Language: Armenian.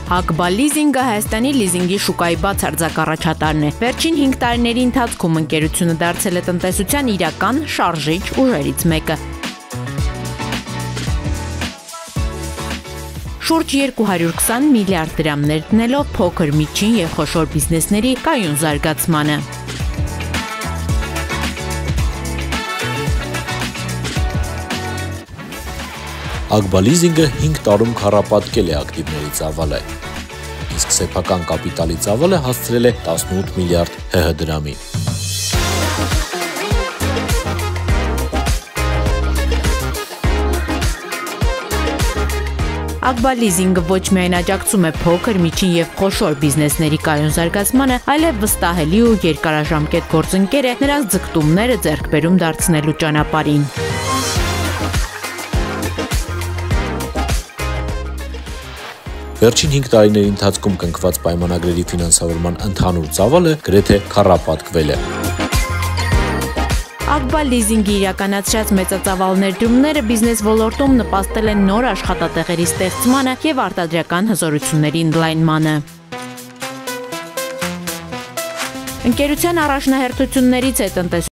Ակբա լիզինգը Հայաստանի լիզինգի շուկայի բացարձակ առաջատարն է։ Վերջին 5 տարիների ընթացքում ընկերությունը դարձել է տնտեսության իրական շարժիչ ուժերից մեկը։ Շուրջ 220 միլիարդ դրամ ներդնելով փոքր, միջին և խոշոր բիզնեսների կայուն զարգացմանը։ Ակբա լիզինգը 5 տարում քառապատկել է ակտիվների ծավալը, իսկ սեփական կապիտալի ծավալը հասցրել է 18 միլիարդ ՀՀ դրամի։ Ակբա լիզինգը ոչ միայն աջակցում է փոքր, միջին և խոշոր բիզնեսների կայուն զարգացմանը, այլև վստահելի ու երկարաժամկետ գործընկեր է նրանց ձգտումները ձեռք բերում դարձնելու ճանապարհին։ Վերջին 5 տարիների ընթացքում կնքված պայմանագրերի ֆինանսավորման ընդհանուր ծավալը գրեթե քառապատկվել է։ Ակբա լիզինգի իրականացրած մեծածավալ ներդրումները բիզնես ոլորտում նպաստել են նոր աշխատատեղերի ստեղծմանը և արտադրական հզորությունների ընդլայնմանը։ Ընկերության առաջնահերթություններից է տնտեսության